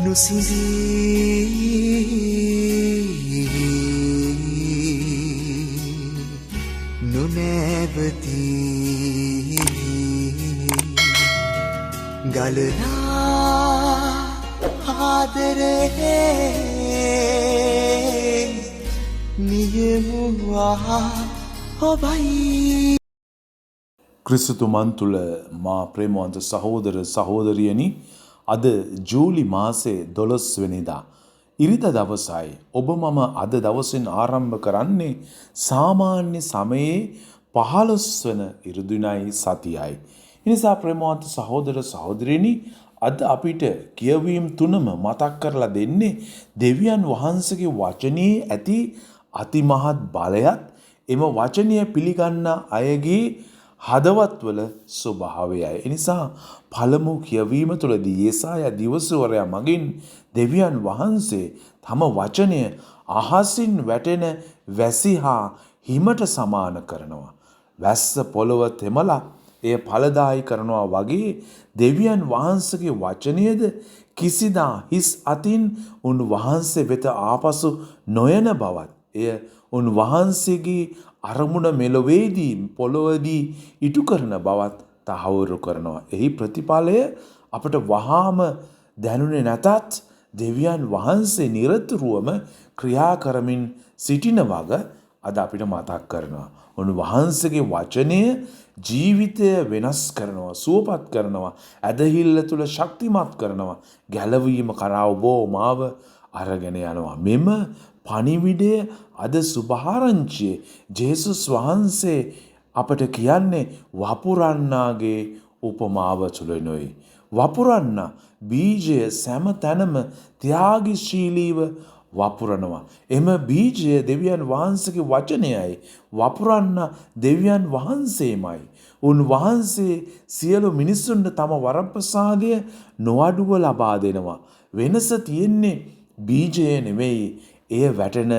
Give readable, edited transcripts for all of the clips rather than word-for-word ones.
නුසිඳී නොනැවති ගලනා ආදරේ නියමුවා ඔබයි. ක්‍රිස්තුමන් තුළ මා ප්‍රේමවන්ත සහෝදර සහෝදරියනි, අද ජූලි මාසේ 12 වෙනිදා ඉරිදා දවසයි. ඔබ මම අද දවසෙන් ආරම්භ කරන්නේ සාමාන්‍ය සමයේ 15 වන ඉරිදිනයි සතියයි. එනිසා ප්‍රේමවන්ත සහෝදර සහෝදරියනි, අද අපිට කියවීම් තුනම මතක් කරලා දෙන්නේ දෙවියන් වහන්සේගේ වචනේ ඇති අතිමහත් බලයත් එම වචනය පිළිගන්න අයගේ හදවත්වල ස්වභාවයයි. එනිසා පළමු කියවීම තුළදී යෙසායා දිවසවරයා මගින් දෙවියන් වහන්සේ තම වචනය අහසින් වැටෙන වැසි හා හිමට සමාන කරනවා. වැස්ස පොළව තෙමලා එය ඵලදායි කරනවා වගේ දෙවියන් වහන්සේගේ වචනයද කිසිදා හිස් අතින් උන්වහන්සේ වෙත ආපසු නොයන බවත්, එය උන්වහන්සේගේ අරමුණ මෙලොවේදී පොළොවේදී ඉටු කරන බවත් තහවුරු කරනවා. එහි ප්‍රතිඵලය අපට වහාම දැනුනේ නැතත් දෙවියන් වහන්සේ නිරතුරුවම ක්‍රියා කරමින් සිටින වග අද අපිට මතක් කරනවා. උන්වහන්සේගේ වචනය ජීවිතය වෙනස් කරනවා, සුවපත් කරනවා, ඇදහිල්ල තුළ ශක්තිමත් කරනවා, ගැලවීම කරා ඔබ මාව අරගෙන යනවා. මෙම පණිවිඩය අද සුභාරංචියේ ජේසුස් වහන්සේ අපට කියන්නේ වපුරන්නාගේ උපමාව තුළිනුයි. වපුරන්න බීජය සෑම තැනම ත්‍යාගශීලීව වපුරනවා. එම බීජය දෙවියන් වහන්සේගේ වචනයයි. වපුරන්න දෙවියන් වහන්සේමයි. උන්වහන්සේ සියලු මිනිසුන්ට තම වරප්‍රසාදය නොඅඩුව ලබා දෙනවා. වෙනස තියෙන්නේ බීජය නෙවෙයි, එය වැටෙන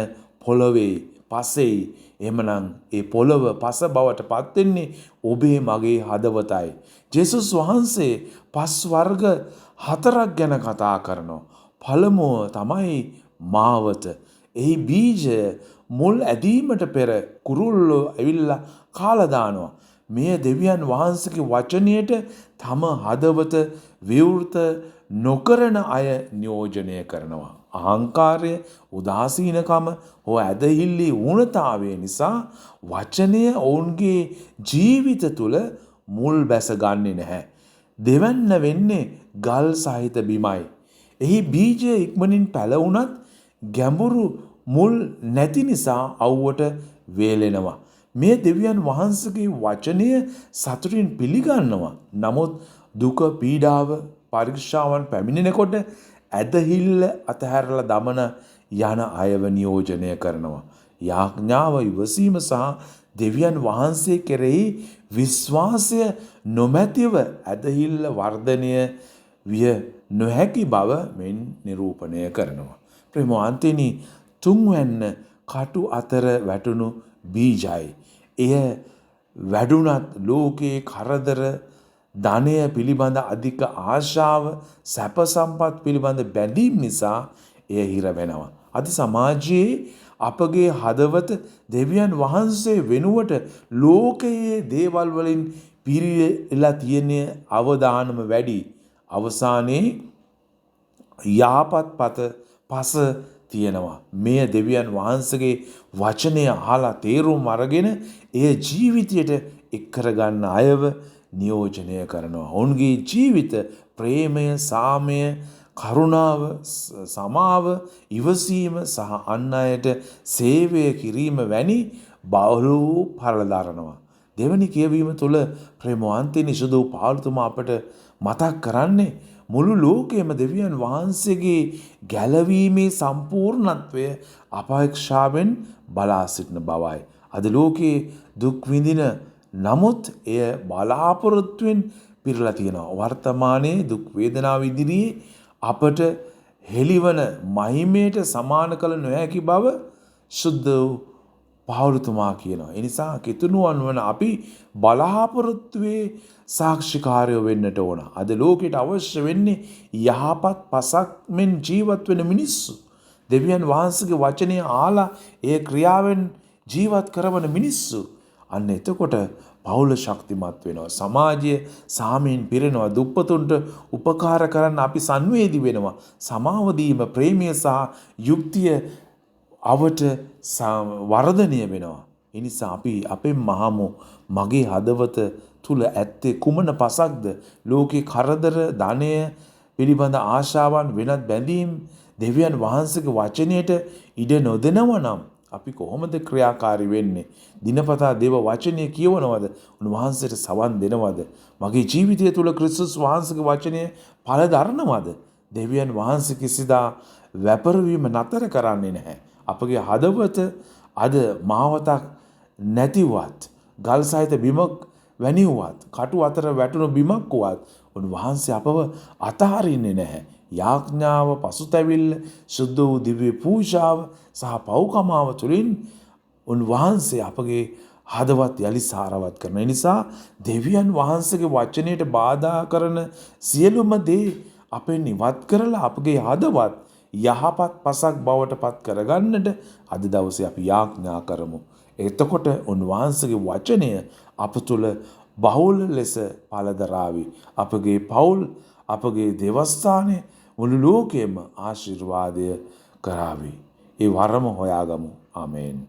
පොළොවේ පසෙයි. එහෙමනම් ඒ පොළොව පස බවට පත් වෙන්නේ ඔබේ මගේ හදවතයි. ජේසුස් වහන්සේ පස් වර්ග 4ක් ගැන කතා කරනවා. පළමුව තමයි මාවත. එහි බීජය මුල් ඇදීමට පෙර කුරුල්ලෝ ඇවිල්ලා කාලා දානවා. මෙය දෙවියන් වහන්සේගේ වචනයට තම හදවත විවෘත නොකරන අය නියෝජනය කරනවා. අහංකාරය, උදාසීනකම හෝ ඇදහිල්ලේ ඌනතාවය නිසා වචනය ඔවුන්ගේ ජීවිත තුළ මුල් බැස ගන්නේ නැහැ. දෙවන්න වෙන්නේ ගල් සහිත බිමයි. එහි බීජය ඉක්මනින් පැලවුණත් ගැඹුරු මුල් නැති නිසා අවුවට වේලෙනවා. මේ දෙවියන් වහන්සේගේ වචනය සතුටින් පිළිගන්නවා. නමුත් දුක, පීඩාව, පරීක්ෂාවන් පැමිණෙනකොට ඇදහිල්ල අතහැරලා දමන යන අයව නියෝජනය කරනවා. යාඥාව, ඉවසීම සහ දෙවියන් වහන්සේ කෙරෙහි විශ්වාසය නොමැතිව ඇදහිල්ල වර්ධනය විය නොහැකි බව මෙන් නිරූපණය කරනවා. ප්‍රේමවන්තනි, තුන්වැන්න කටු අතර වැටුණු බීජයි. එය වැඩුණත් ලෝකයේ කරදර, ධනය පිළිබඳ අධික ආශාව, සැප සම්පත් පිළිබඳ බැඳීම් නිසා එය හිර වෙනවා. අද සමාජයේ අපගේ හදවත දෙවියන් වහන්සේ වෙනුවට ලෝකයේ දේවල් වලින් පිරීලා තියෙන අවදානම වැඩි. අවසානයේ යහපත් පස තියෙනවා. මෙය දෙවියන් වහන්සේගේ වචනය අහලා තේරුම් අරගෙන එය ජීවිතයට එක් කරගන්න අයව නියෝජනය කරනවා. ඔවුන්ගේ ජීවිත ප්‍රේමය, සාමය, කරුණාව, සමාව, ඉවසීම සහ අන් අයට සේවය කිරීම වැනි බහුල පරලදරනවා. දෙවැනි කියවීම තුළ ප්‍රේමවන්තනි, සුදු පාවුල්තුමා අපට මතක් කරන්නේ මුළු ලෝකයේම දෙවියන් වහන්සේගේ ගැලවීමේ සම්පූර්ණත්වය අපේක්ෂාවෙන් බලා සිටින බවයි. අද ලෝකයේ දුක් විඳින නමුත් එය බලාපොරොත්තුවෙන් පිරලා තියෙනවා. වර්තමානයේ දුක් වේදනාව ඉදිරියේ අපට හෙළිවන මහිමයට සමාන කළ නොහැකි බව සුද්ධ පවුලතුමා කියනවා. ඒ නිසා කිතුණුවන් වන අපි බලාපොරොත්තුවේ සාක්ෂිකාරයෝ වෙන්නට ඕන. අද ලෝකෙට අවශ්‍ය වෙන්නේ යහපත් පසක් මෙන් ජීවත් වෙන මිනිස්සු. දෙවියන් වහන්සේගේ වචනය ආලා ඒ ක්‍රියාවෙන් ජීවත් කරවන මිනිස්සු. අන්න එතකොට පවුල ශක්තිමත් වෙනවා. සමාජය සාමයෙන් පිරෙනවා. දුප්පතුන්ට උපකාර කරන්න අපි සංවේදී වෙනවා. සමාව දීම, ප්‍රේමය සහ යුක්තිය අවට වර්ධනය වෙනවා. ඒ නිසා අපි අපෙන් මහමු මගේ හදවත තුල ඇත්තේ කුමන පසක්ද? ලෝකේ කරදර, ධනය පිළිබඳ ආශාවන්, වෙනත් බැඳීම් දෙවියන් වහන්සේගේ වචනයට ඉඩ නොදෙනව නම් අපි කොහොමද ක්‍රියාකාරී වෙන්නේ? දිනපතා දේව වචනය කියවනවද? උන්වහන්සේට සවන් දෙනවද? මගේ ජීවිතය තුළ ක්‍රිස්තුස් වහන්සේගේ වචනය පළ දරනවද? දෙවියන් වහන්සේ කිසිදා වැපරවීම නතර කරන්නේ නැහැ. අපගේ හදවත අද මාවතක් නැතිවත්, ගල් සහිත බිමක් වැනිව්වත්, කටු අතර වැටුණු බිමක් වුවත් උන්වහන්සේ අපව අතහරින්නේ නැහැ. යාඥාව, පසුතැවිල්ල, සුද්ධ වූ දිව්‍ය පූජාව සහ පෞකමාව තුළින් උන්වහන්සේ අපගේ හදවත් යලි සාරවත් කරන නිසා දෙවියන් වහන්සේගේ වචනයට බාධා කරන සියලුම දේ අපෙන් ඉවත් කරලා අපගේ හදවත් යහපත් පසක් බවට පත් කරගන්නට අද දවසේ අපි යාඥා කරමු. එතකොට උන්වහන්සේගේ වචනය අප තුළ බහුල ලෙස පළදරාවි. අපගේ පවුල්, අපගේ දේවස්ථානය, මුළු ලෝකෙම ආශිර්වාදය කරાવી. ඒ වරම හොයාගමු. ආමේන්.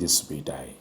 දිස්පීටයි.